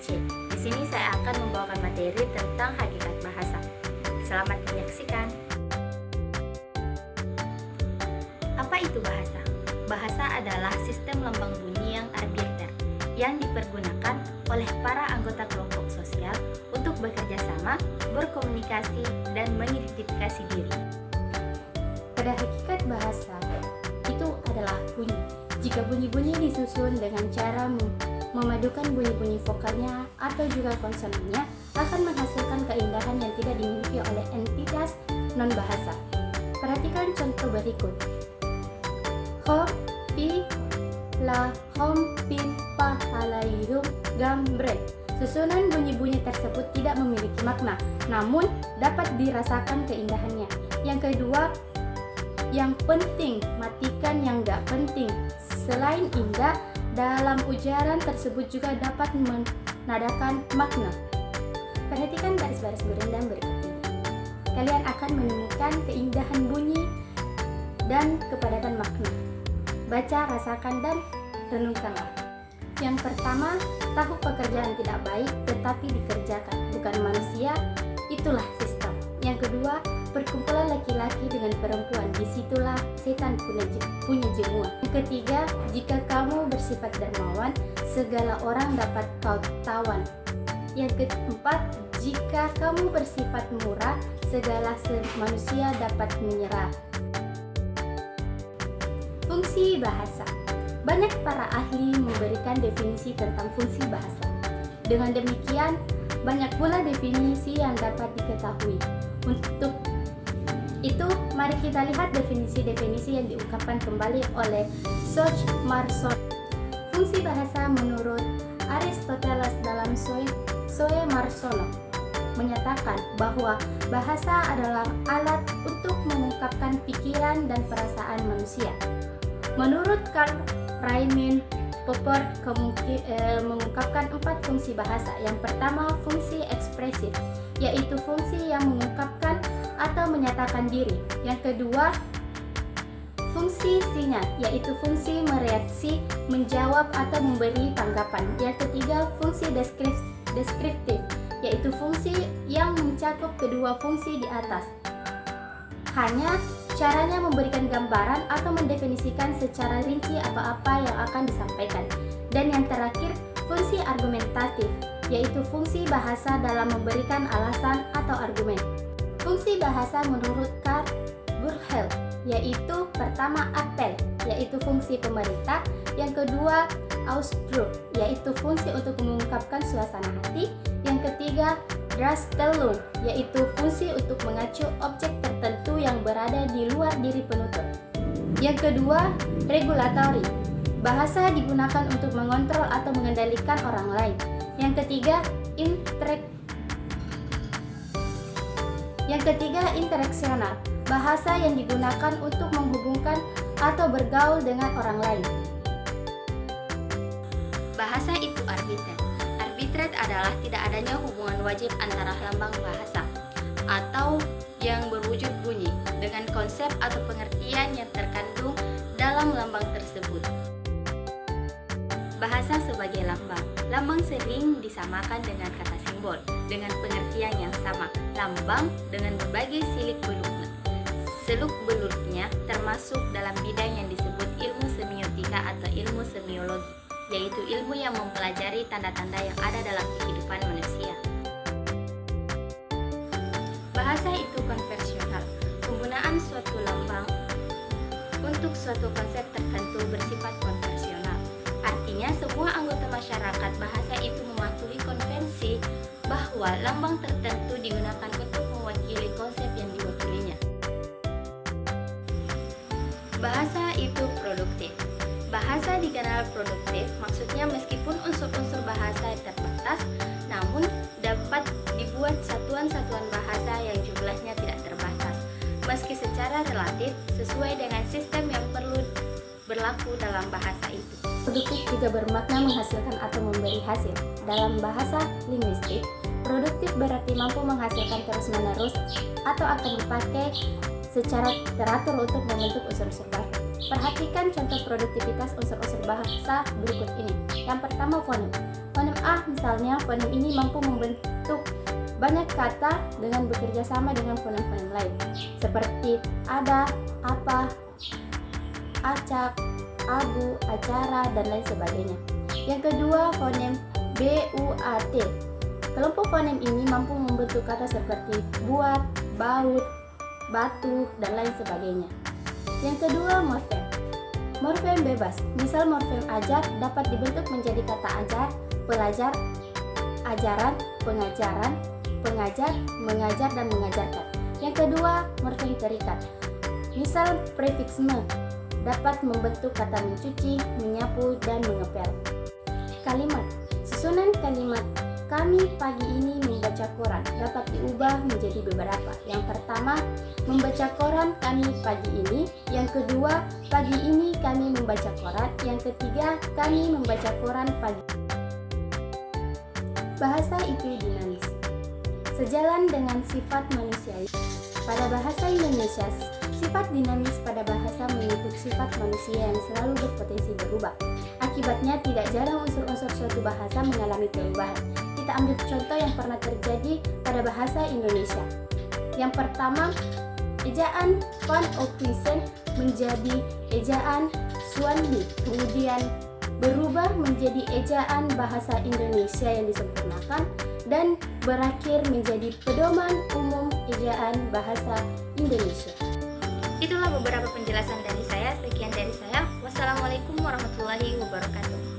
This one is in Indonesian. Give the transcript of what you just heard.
C. Di sini saya akan membawakan materi tentang hakikat bahasa. Selamat menyaksikan. Apa itu bahasa? Bahasa adalah sistem lambang bunyi yang arbiter yang dipergunakan oleh para anggota kelompok sosial untuk bekerja sama, berkomunikasi, dan mengidentifikasi diri. Pada hakikat bahasa, itu adalah bunyi. Jika bunyi-bunyi disusun dengan cara memadukan bunyi-bunyi vokalnya atau juga konsonannya, akan menghasilkan keindahan yang tidak dimiliki oleh entitas non-bahasa. Perhatikan contoh berikut. Hom, pi, la, hom, pi, pa, halayhum, gambreng. Susunan bunyi-bunyi tersebut tidak memiliki makna, namun dapat dirasakan keindahannya. Yang kedua, yang penting, matikan yang gak penting. Selain indah, dalam ujaran tersebut juga dapat menadakan makna. Perhatikan baris-baris gurindam berikut ini. Kalian akan menemukan keindahan bunyi dan kepadatan makna. Baca, rasakan, dan renungkanlah. Yang pertama, tahu pekerjaan tidak baik tetapi dikerjakan, bukan manusia, itulah sistem. Yang kedua, perkumpulan laki-laki dengan perempuan, disitulah setan punya jemua. Yang ketiga, jika kamu bersifat dermawan, segala orang dapat kau tawan. Yang keempat, jika kamu bersifat murah, segala manusia dapat menyerah. Fungsi bahasa. Banyak para ahli memberikan definisi tentang fungsi bahasa. Dengan demikian, banyak pula definisi yang dapat diketahui. Untuk itu, mari kita lihat definisi-definisi yang diungkapkan kembali oleh George Marson. Fungsi bahasa menurut Aristoteles dalam Zoe Marsono menyatakan bahwa bahasa adalah alat untuk mengungkapkan pikiran dan perasaan manusia. Menurut Karl Raimund Popper mengungkapkan 4 fungsi bahasa. Yang pertama, fungsi ekspresif, yaitu fungsi yang mengungkapkan atau menyatakan diri. Yang kedua, fungsi sinyal, yaitu fungsi mereaksi, menjawab atau memberi tanggapan. Yang ketiga, fungsi deskriptif, yaitu fungsi yang mencakup kedua fungsi di atas. Hanya caranya memberikan gambaran atau mendefinisikan secara rinci apa-apa yang akan disampaikan. Dan yang terakhir, fungsi argumentatif, yaitu fungsi bahasa dalam memberikan alasan atau argumen. Fungsi bahasa menurut Karl Burchell, yaitu pertama apel, yaitu fungsi pemerintah. Yang kedua Ausdruck, yaitu fungsi untuk mengungkapkan suasana hati. Yang ketiga Darstellung, yaitu fungsi untuk mengacu objek tertentu yang berada di luar diri penutur. Yang kedua, regulatori. Bahasa digunakan untuk mengontrol atau mengendalikan orang lain. Yang ketiga, interaksional. Bahasa yang digunakan untuk menghubungkan atau bergaul dengan orang lain. Bahasa itu arbiter. Arbitret adalah tidak adanya hubungan wajib antara lambang bahasa atau yang berwujud bunyi dengan konsep atau pengertian yang terkandung dalam lambang tersebut. Bahasa sebagai lambang. Lambang sering disamakan dengan kata simbol dengan pengertian yang sama. Lambang dengan berbagai seluk-beluknya termasuk dalam bidang yang disebut ilmu semiotika atau ilmu semiologi, yaitu ilmu yang mempelajari tanda-tanda yang ada dalam kehidupan manusia. Bahasa itu konvensional. Penggunaan suatu lambang untuk suatu konsep tertentu bersifat konvensional. Artinya, semua anggota masyarakat bahasa itu mematuhi konvensi bahwa lambang tertentu digunakan untuk mewakili konsep yang diwakilinya. Bahasa itu produktif. Bahasa dikenal produktif, maksudnya meskipun unsur-unsur bahasa terbatas, namun dapat dibuat satuan-satuan bahasa yang jumlahnya tidak terbatas, meski secara relatif sesuai dengan sistem yang perlu berlaku dalam bahasa itu. Produktif juga bermakna menghasilkan atau memberi hasil. Dalam bahasa linguistik, produktif berarti mampu menghasilkan terus-menerus atau akan dipakai secara teratur untuk membentuk unsur-unsur baru. Perhatikan contoh produktivitas unsur-unsur bahasa berikut ini. Yang pertama, fonem. Fonem A misalnya, fonem ini mampu membentuk banyak kata dengan bekerja sama dengan fonem-fonem lain seperti ada, apa, acak, abu, acara, dan lain sebagainya. Yang kedua, fonem B-U-A-T. Kelompok fonem ini mampu membentuk kata seperti buat, baut, batu, dan lain sebagainya. Yang kedua, morfem. Morfem bebas. Misal morfem ajar dapat dibentuk menjadi kata ajar, pelajar, ajaran, pengajaran, pengajar, mengajar, dan mengajarkan. Yang kedua, morfem terikat. Misal prefiks me dapat membentuk kata mencuci, menyapu, dan mengepel. Kalimat. Susunan kalimat kami pagi ini membaca koran dapat diubah menjadi beberapa. Yang pertama, membaca koran kami pagi ini. Yang kedua, pagi ini kami membaca koran. Yang ketiga, kami membaca koran pagi. Bahasa itu dinamis. Sejalan dengan sifat manusiawi. Pada bahasa Indonesia, sifat dinamis pada bahasa mengikut sifat manusia yang selalu berpotensi berubah. Akibatnya tidak jarang unsur-unsur suatu bahasa mengalami perubahan. Kita ambil contoh yang pernah terjadi pada bahasa Indonesia. Yang pertama, ejaan Van Okwisen menjadi ejaan Swanby, kemudian berubah menjadi ejaan bahasa Indonesia yang disempurnakan dan berakhir menjadi pedoman umum ejaan bahasa Indonesia. Itulah beberapa penjelasan dari saya. Sekian dari saya. Wassalamualaikum warahmatullahi wabarakatuh.